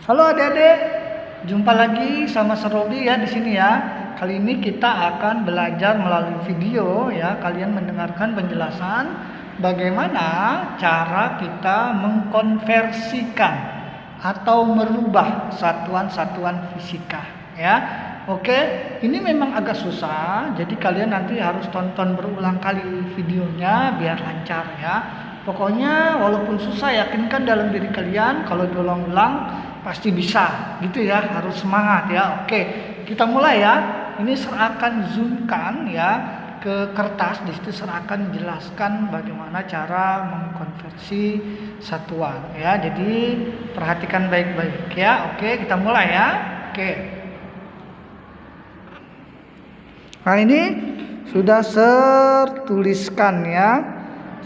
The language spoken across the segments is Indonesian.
Halo adik-adik, jumpa lagi sama Serobi ya di sini ya. Kali ini kita akan belajar melalui video ya. Kalian mendengarkan penjelasan bagaimana cara kita mengkonversikan atau merubah satuan-satuan fisika ya. Oke, ini memang agak susah, jadi kalian nanti harus tonton berulang kali videonya biar lancar ya. Pokoknya walaupun susah, yakinkan dalam diri kalian kalau diulang-ulang pasti bisa gitu ya, harus semangat ya. Oke, kita mulai ya. Ini serahkan zoomkan ya ke kertas. Di situ serahkan menjelaskan bagaimana cara mengkonversi satuan ya. Jadi perhatikan baik-baik ya. Oke, kita mulai ya. Oke. Nah, ini sudah tertuliskan ya.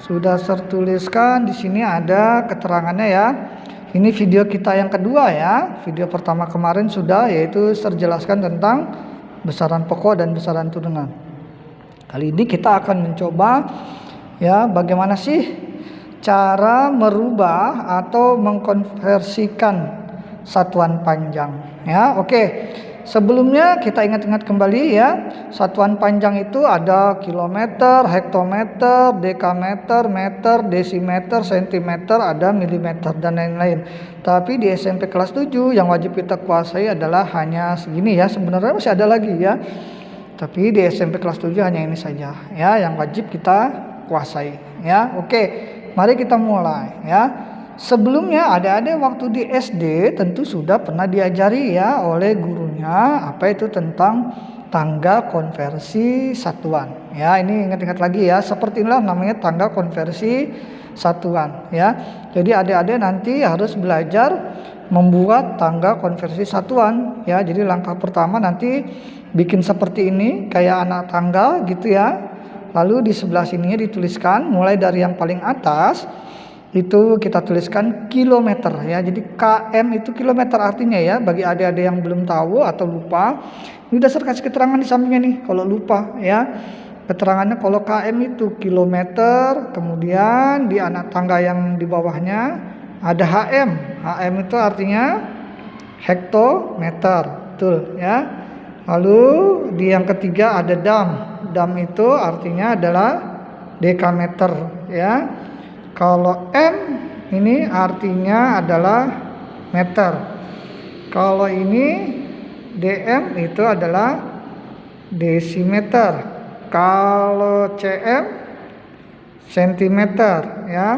Sudah tertuliskan di sini ada keterangannya ya. Ini video kita yang kedua ya. Video pertama kemarin sudah, yaitu terjelaskan tentang besaran pokok dan besaran turunan. Kali ini kita akan mencoba ya bagaimana sih cara merubah atau mengkonversikan satuan panjang ya. Oke. Sebelumnya kita ingat-ingat kembali ya, satuan panjang itu ada kilometer, hektometer, dekameter, meter, desimeter, sentimeter, ada milimeter dan lain-lain. Tapi di SMP kelas 7 yang wajib kita kuasai adalah hanya segini ya. Sebenarnya masih ada lagi ya. Tapi di SMP kelas 7 hanya ini saja ya yang wajib kita kuasai ya. Oke, mari kita mulai ya. Sebelumnya adik-adik waktu di SD tentu sudah pernah diajari ya oleh gurunya apa itu tentang tangga konversi satuan. Ya, ini ingat-ingat lagi ya. Seperti inilah namanya tangga konversi satuan ya. Jadi adik-adik nanti harus belajar membuat tangga konversi satuan ya. Jadi langkah pertama nanti bikin seperti ini kayak anak tangga gitu ya. Lalu di sebelah sininya dituliskan mulai dari yang paling atas itu kita tuliskan kilometer ya. Jadi km itu kilometer artinya ya, bagi adik-adik yang belum tahu atau lupa, ini dasar kasih keterangan di sampingnya nih kalau lupa ya. Keterangannya kalau km itu kilometer, kemudian di anak tangga yang di bawahnya ada hm. Hm itu artinya hektometer, betul ya. Lalu di yang ketiga ada dam. Dam itu artinya adalah dekameter ya. Kalau M ini artinya adalah meter. Kalau ini DM itu adalah desimeter. Kalau CM sentimeter ya.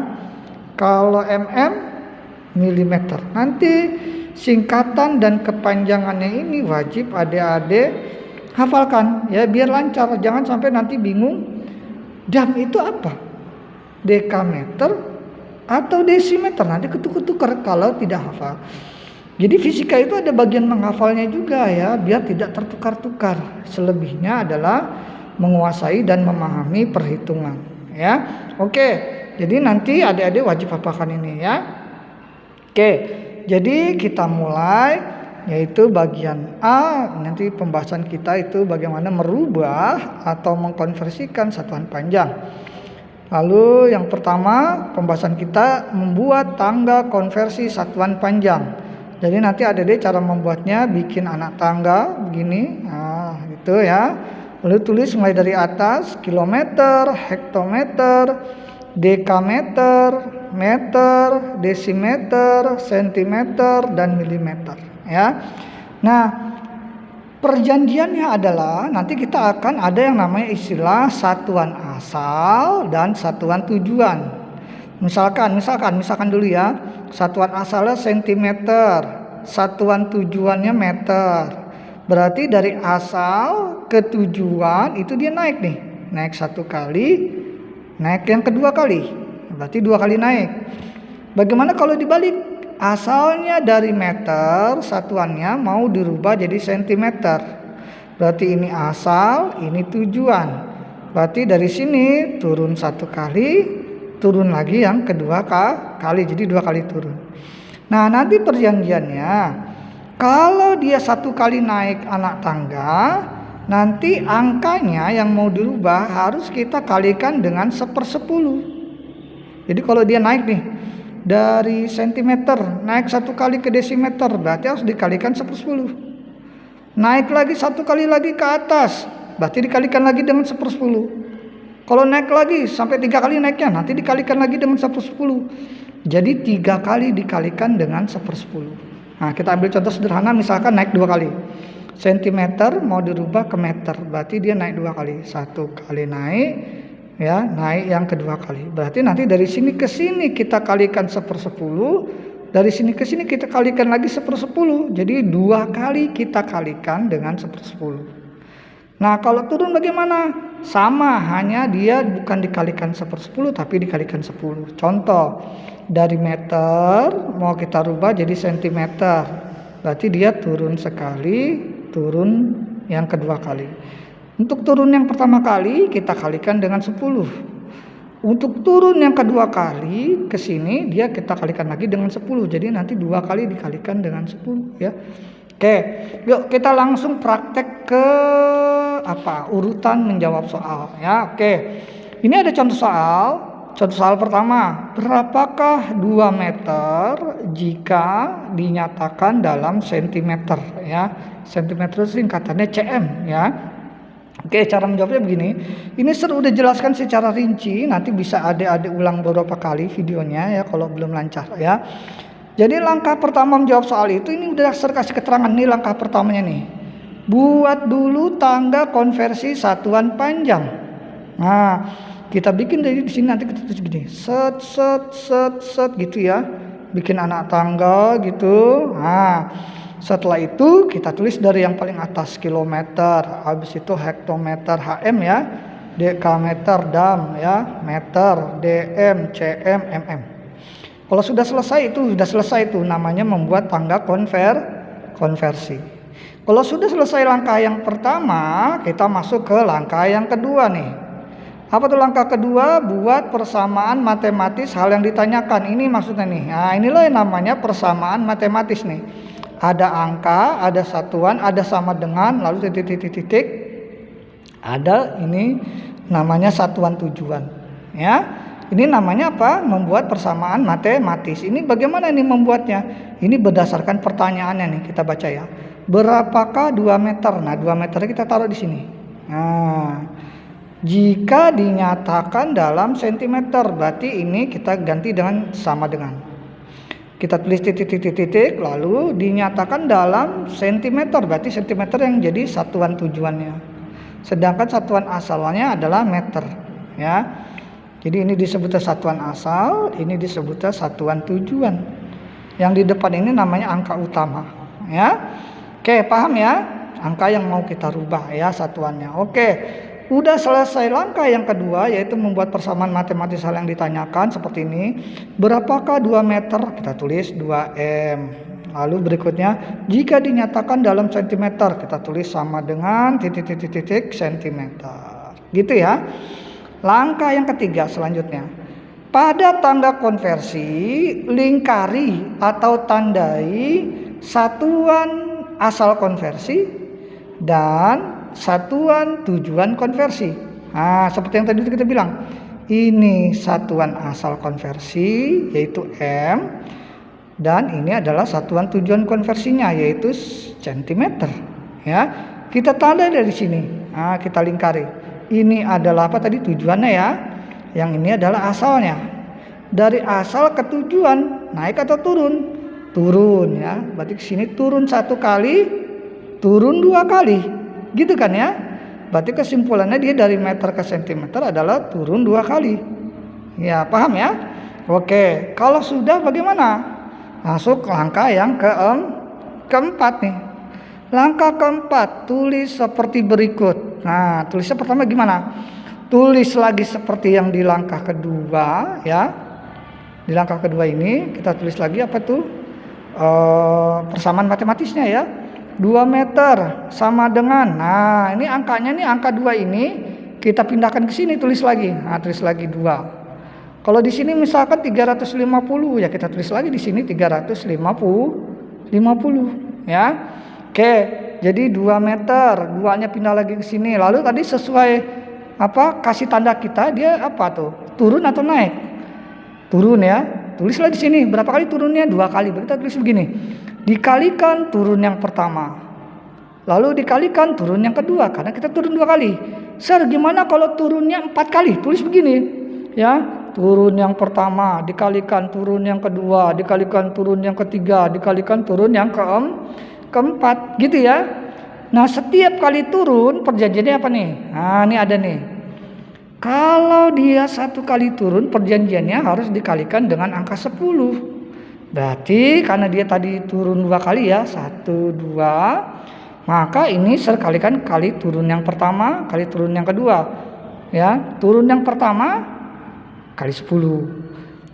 Kalau MM milimeter. Nanti singkatan dan kepanjangannya ini wajib adik-adik hafalkan ya biar lancar. Jangan sampai nanti bingung. Dam itu apa? Dekameter atau desimeter, nanti ketukar kalau tidak hafal. Jadi fisika itu ada bagian menghafalnya juga ya, biar tidak tertukar-tukar. Selebihnya adalah menguasai dan memahami perhitungan ya. Oke, jadi nanti adik-adik wajib hafalkan ini ya. Oke, jadi kita mulai, yaitu bagian A. Nanti pembahasan kita itu bagaimana merubah atau mengkonversikan satuan panjang. Lalu yang pertama pembahasan kita membuat tangga konversi satuan panjang. Jadi nanti ada deh cara membuatnya, bikin anak tangga begini, nah gitu ya. Lalu tulis mulai dari atas kilometer, hektometer, dekameter, meter, desimeter, sentimeter dan milimeter ya. Nah, perjanjiannya adalah nanti kita akan ada yang namanya istilah satuan asal dan satuan tujuan. Misalkan dulu ya, satuan asalnya sentimeter, satuan tujuannya meter. Berarti dari asal ke tujuan itu dia naik nih, naik satu kali, naik yang kedua kali, berarti dua kali naik. Bagaimana kalau dibalik? Asalnya dari meter, satuannya mau dirubah jadi sentimeter. Berarti ini asal, ini tujuan. Berarti dari sini turun satu kali, turun lagi yang kedua kali, jadi dua kali turun. Nah, nanti perjanjiannya, kalau dia satu kali naik anak tangga, nanti angkanya yang mau dirubah harus kita kalikan dengan 1/10. Jadi kalau dia naik nih, dari sentimeter naik 1 kali ke desimeter, berarti harus dikalikan 1/10. Naik lagi 1 kali lagi ke atas, berarti dikalikan lagi dengan 1/10. Kalau naik lagi sampai 3 kali naiknya, nanti dikalikan lagi dengan 1/10. Jadi 3 kali dikalikan dengan 1/10. Nah, kita ambil contoh sederhana, misalkan naik 2 kali. Sentimeter mau dirubah ke meter, berarti dia naik 2 kali. 1 kali naik, ya, naik yang kedua kali. Berarti nanti dari sini ke sini kita kalikan 1/10, dari sini ke sini kita kalikan lagi 1/10. Jadi 2 kali kita kalikan dengan 1/10. Nah, kalau turun bagaimana? Sama, hanya dia bukan dikalikan 1/10 tapi dikalikan 10. Contoh, dari meter mau kita rubah jadi sentimeter. Berarti dia turun sekali, turun yang kedua kali. Untuk turun yang pertama kali kita kalikan dengan 10. Untuk turun yang kedua kali ke sini dia kita kalikan lagi dengan 10. Jadi nanti 2 kali dikalikan dengan 10 ya. Oke, yuk kita langsung praktek ke urutan menjawab soal ya. Oke. Ini ada contoh soal. Contoh soal pertama, berapakah 2 meter jika dinyatakan dalam sentimeter ya. Sentimeter singkatannya cm ya. Oke, cara menjawabnya begini. Ini udah jelaskan secara rinci, nanti bisa adik-adik ulang beberapa kali videonya ya kalau belum lancar ya. Jadi langkah pertama menjawab soal itu, ini udah kasih keterangan nih langkah pertamanya nih. Buat dulu tangga konversi satuan panjang. Nah, kita bikin dari sini, nanti kita tulis gini. Set set set set gitu ya. Bikin anak tangga gitu. Nah, setelah itu kita tulis dari yang paling atas kilometer, habis itu hektometer HM ya, dekameter dam ya, meter, dm, cm, mm. Kalau sudah selesai itu namanya membuat tangga konversi. Kalau sudah selesai langkah yang pertama, kita masuk ke langkah yang kedua nih. Apa tuh langkah kedua? Buat persamaan matematis hal yang ditanyakan. Ini maksudnya nih. Nah, inilah yang namanya persamaan matematis nih. Ada angka, ada satuan, ada sama dengan, lalu titik-titik. Ada ini namanya satuan tujuan. Ya, ini namanya apa? Membuat persamaan matematis. Ini bagaimana ini membuatnya? Ini berdasarkan pertanyaannya nih, kita baca ya. Berapakah 2 meter? Nah, 2 meter kita taruh di sini. Nah, jika dinyatakan dalam sentimeter, berarti ini kita ganti dengan sama dengan. Kita tulis titik-titik, lalu dinyatakan dalam sentimeter, berarti sentimeter yang jadi satuan tujuannya. Sedangkan satuan asalnya adalah meter, ya. Jadi ini disebutnya satuan asal, ini disebutnya satuan tujuan. Yang di depan ini namanya angka utama, ya. Oke, paham ya? Angka yang mau kita rubah ya satuannya. Oke. Udah selesai langkah yang kedua, yaitu membuat persamaan matematis hal yang ditanyakan seperti ini. Berapakah 2 meter? Kita tulis 2m. Lalu berikutnya, jika dinyatakan dalam sentimeter, kita tulis sama dengan titik-titik sentimeter. Gitu ya. Langkah yang ketiga selanjutnya. Pada tangga konversi, lingkari atau tandai satuan asal konversi dan satuan tujuan konversi. Nah, seperti yang tadi kita bilang, ini satuan asal konversi yaitu M, dan ini adalah satuan tujuan konversinya yaitu centimeter. Ya, kita tanda dari sini. Nah, kita lingkari. Ini adalah apa tadi tujuannya ya? Yang ini adalah asalnya. Dari asal ke tujuan, naik atau turun? Turun ya. Berarti ke sini turun 1 kali, turun 2 kali. Gitu kan ya? Berarti kesimpulannya dia dari meter ke sentimeter adalah turun 2 kali. Ya, paham ya? Oke, kalau sudah bagaimana? Masuk langkah yang keempat nih. Langkah keempat, tulis seperti berikut. Nah, tulisnya pertama gimana? Tulis lagi seperti yang di langkah kedua ya. Di langkah kedua ini kita tulis lagi apa tuh? Persamaan matematisnya ya. 2 meter sama dengan, nah ini angkanya nih, angka 2 ini kita pindahkan ke sini, tulis lagi. Nah, tulis lagi 2. Kalau di sini misalkan 350 ya kita tulis lagi di sini 350 ya. Oke, jadi 2 meter, 2-nya pindah lagi ke sini. Lalu tadi sesuai apa kasih tanda kita, dia apa tuh? Turun atau naik? Turun ya. tulislah di sini berapa kali turunnya, 2 kali. Kita tulis begini, dikalikan turun yang pertama, lalu dikalikan turun yang kedua, karena kita turun 2 kali. Sir, gimana kalau turunnya 4 kali? Tulis begini, ya, turun yang pertama dikalikan turun yang kedua, dikalikan turun yang ketiga, dikalikan turun yang keempat, gitu ya. Nah, setiap kali turun perjanjiannya apa nih? Nah, ini ada nih. Kalau dia 1 kali turun, perjanjiannya harus dikalikan dengan angka 10. Berarti karena dia tadi turun 2 kali ya, 1, 2, maka ini kalikan kali turun yang pertama, kali turun yang kedua. Ya, turun yang pertama kali 10.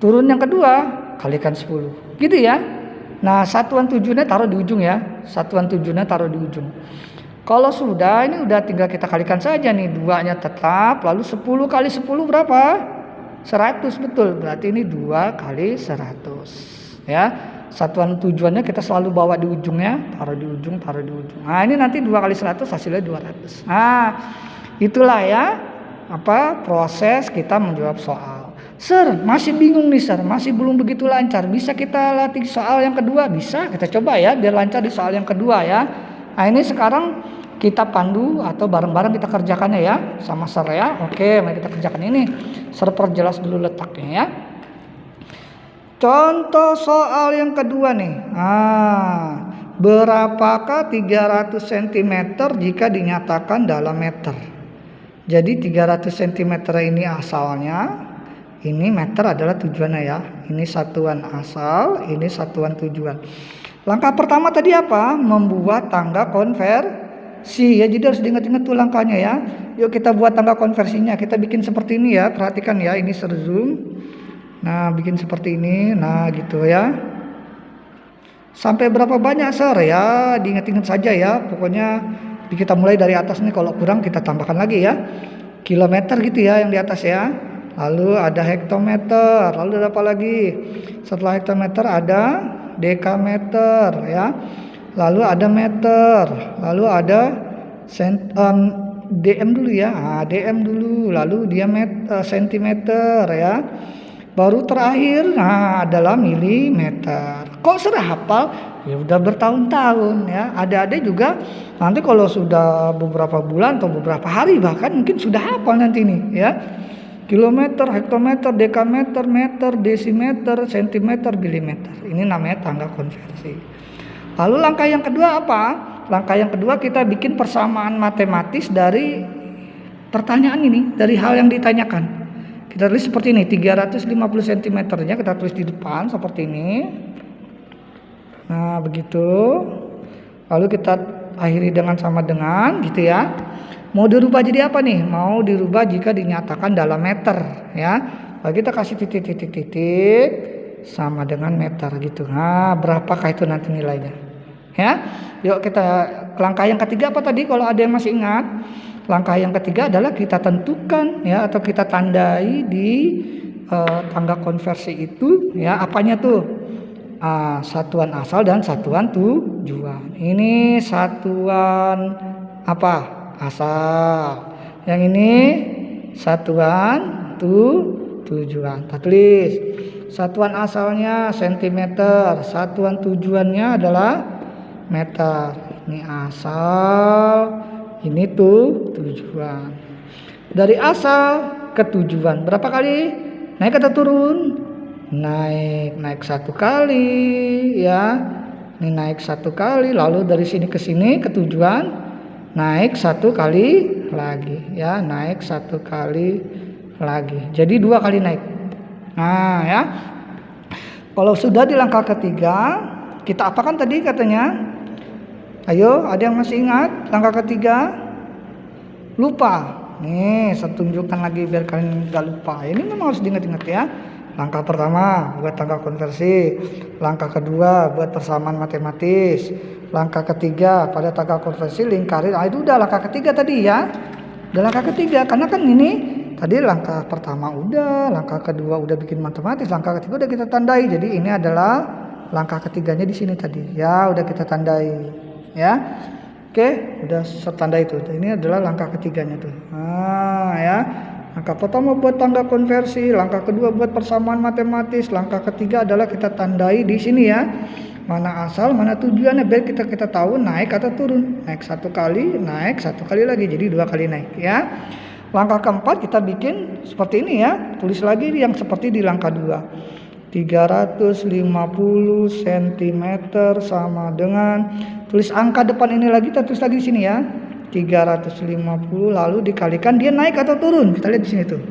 Turun yang kedua kalikan 10. Gitu ya. Nah, satuan tujuannya taruh di ujung ya. Satuan tujuannya taruh di ujung. Kalau sudah, ini udah tinggal kita kalikan saja nih, 2-nya tetap, lalu 10 kali 10 berapa? 100, betul. Berarti ini 2 kali 100. Ya. Satuan tujuannya kita selalu bawa di ujungnya, taruh di ujung, taruh di ujung. Nah, ini nanti 2 kali 100 hasilnya 200. Nah, itulah ya proses kita menjawab soal. Sir, masih bingung nih sir, masih belum begitu lancar. Bisa kita latih soal yang kedua? Bisa, kita coba ya biar lancar di soal yang kedua ya. Nah, ini sekarang kita pandu atau bareng-bareng kita kerjakannya ya sama sir ya. Oke, mari kita kerjakan ini. Sir perjelas dulu letaknya ya. Contoh soal yang kedua nih. Berapakah 300 cm jika dinyatakan dalam meter? Jadi 300 cm ini asalnya, ini meter adalah tujuannya ya. Ini satuan asal, ini satuan tujuan. Langkah pertama tadi apa? Membuat tangga konversi ya. Jadi harus diingat-ingat tuh langkahnya ya. Yuk kita buat tangga konversinya. Kita bikin seperti ini ya. Perhatikan ya, ini zoom. Nah, bikin seperti ini. Nah, gitu ya. Sampai berapa banyak sir ya? Diingat-ingat saja ya. Pokoknya kita mulai dari atas nih. Kalau kurang kita tambahkan lagi ya. Kilometer gitu ya yang di atas ya. Lalu ada hektometer. Lalu ada apa lagi? Setelah hektometer ada dekameter ya, lalu ada meter, lalu ada dm dulu ya, dm dulu, lalu diameter sentimeter ya, baru terakhir adalah milimeter. Kok sudah hafal? Ya udah bertahun-tahun ya. Adik-adik juga nanti kalau sudah beberapa bulan atau beberapa hari bahkan mungkin sudah hafal nanti nih ya. Kilometer, hektometer, dekameter, meter, desimeter, sentimeter, milimeter. Ini namanya tangga konversi. Lalu langkah yang kedua apa? Langkah yang kedua kita bikin persamaan matematis dari pertanyaan ini, dari hal yang ditanyakan. Kita tulis seperti ini, 350 cm-nya kita tulis di depan seperti ini. Nah, begitu. Lalu kita akhiri dengan sama dengan gitu ya. Mau dirubah jadi apa nih? Mau dirubah jika dinyatakan dalam meter ya. Lalu kita kasih titik sama dengan meter gitu. Nah, berapakah itu nanti nilainya? Ya. Yuk kita langkah yang ketiga apa tadi kalau ada yang masih ingat? Langkah yang ketiga adalah kita tentukan ya atau kita tandai di tangga konversi itu ya, apanya tuh? Satuan asal dan satuan tujuan. Ini satuan apa? Asal. Yang ini satuan tujuan. Kita tulis satuan asalnya sentimeter, satuan tujuannya adalah meter. Ini asal, ini tujuan. Dari asal ke tujuan berapa kali naik atau turun? Naik 1 kali ya. Ini naik 1 kali, lalu dari sini ke sini ke tujuan naik 1 kali lagi ya, naik 1 kali lagi. Jadi 2 kali naik. Nah ya. Kalau sudah di langkah ketiga, kita apakan tadi katanya? Ayo, ada yang masih ingat langkah ketiga? Lupa. Nih, saya tunjukkan lagi biar kalian gak lupa. Ini memang harus diingat-ingat ya. Langkah pertama buat tangga konversi, langkah kedua buat persamaan matematis, langkah ketiga pada tangga konversi lingkari. Itu udah langkah ketiga tadi ya. Udah langkah ketiga karena kan ini tadi langkah pertama udah, langkah kedua udah bikin matematis, langkah ketiga udah kita tandai. Jadi ini adalah langkah ketiganya di sini tadi. Ya, udah kita tandai ya. Oke, udah setandai itu. Ini adalah langkah ketiganya tuh. Nah, ya. Langkah pertama buat tanda konversi, langkah kedua buat persamaan matematis, langkah ketiga adalah kita tandai di sini ya. Mana asal, mana tujuannya, biar kita tahu naik atau turun. Naik 1 kali, naik 1 kali lagi, jadi 2 kali naik ya. Langkah keempat kita bikin seperti ini ya. Tulis lagi yang seperti di langkah 2. 350 cm sama dengan, tulis angka depan ini lagi, kita tulis lagi di sini ya. 350 lalu dikalikan dia naik atau turun. Kita lihat di sini tuh.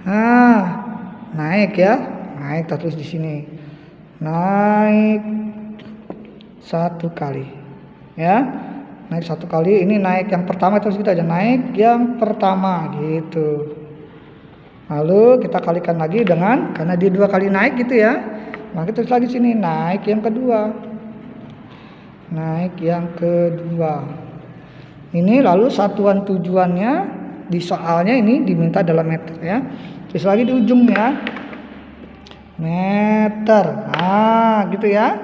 Nah, naik ya. Naik, kita tulis di sini. Naik 1 kali. Ya. Naik 1 kali. Ini naik yang pertama, terus kita aja naik yang pertama gitu. Lalu kita kalikan lagi dengan, karena dia 2 kali naik gitu ya. Maka terus lagi sini naik yang kedua. Naik yang kedua. Ini lalu satuan tujuannya di soalnya ini diminta dalam meter ya. Terus lagi di ujungnya meter. Nah, gitu ya.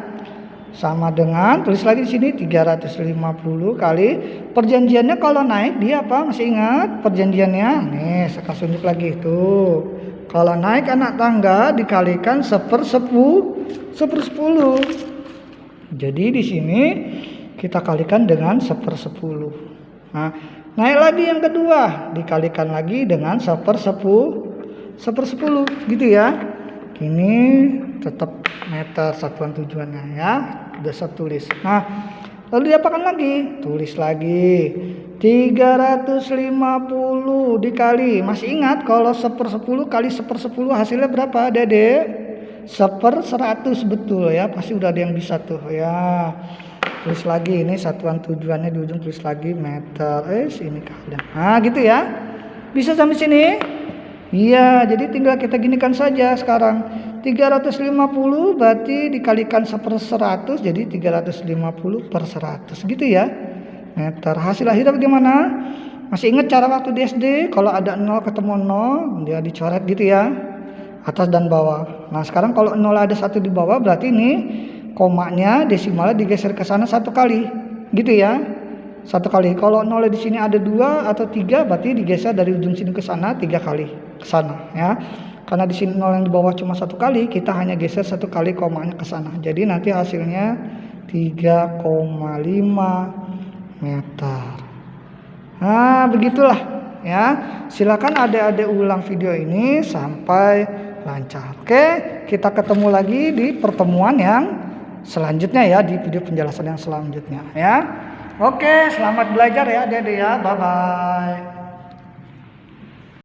Sama dengan, tulis lagi di sini 350 kali. Perjanjiannya kalau naik dia apa? Masih ingat perjanjiannya? Nih, saya kasih tunjuk lagi tuh. Kalau naik anak tangga dikalikan 1/10. Jadi di sini kita kalikan dengan 1/10. Nah, naik lagi yang kedua dikalikan lagi dengan 1/10 gitu ya. Ini tetap meter satuan tujuannya ya. Udah saya tulis. Nah, lalu diapakan lagi? Tulis lagi 350 dikali. Masih ingat kalau 1/10 kali 1/10 hasilnya berapa, Dede? 1/100 betul ya. Pasti udah ada yang bisa tuh ya. Tulis lagi, ini satuan tujuannya di ujung, tulis lagi meter. Ini kalian. Nah, gitu ya. Bisa sampai sini? Iya, jadi tinggal kita ginikan saja sekarang. 350 berarti dikalikan 1/100, jadi 350/100 gitu ya. Meter. Hasil akhirnya bagaimana? Masih ingat cara waktu di SD? Kalau ada 0 ketemu 0, dia dicoret gitu ya. Atas dan bawah. Nah, sekarang kalau 0 ada 1 di bawah, berarti ini komanya desimalnya digeser ke sana 1 kali gitu ya. 1 kali. Kalau 0 di sini ada 2 atau 3, berarti digeser dari ujung sini ke sana 3 kali ke sana ya. Karena di sini 0 yang di bawah cuma 1 kali, kita hanya geser 1 kali komanya ke sana. Jadi nanti hasilnya 3,5 meter. Nah, begitulah ya. Silakan adik-adik ulang video ini sampai lancar. Oke, kita ketemu lagi di pertemuan yang selanjutnya ya, di video penjelasan yang selanjutnya ya. Oke, selamat belajar ya adik-adik ya. Bye bye.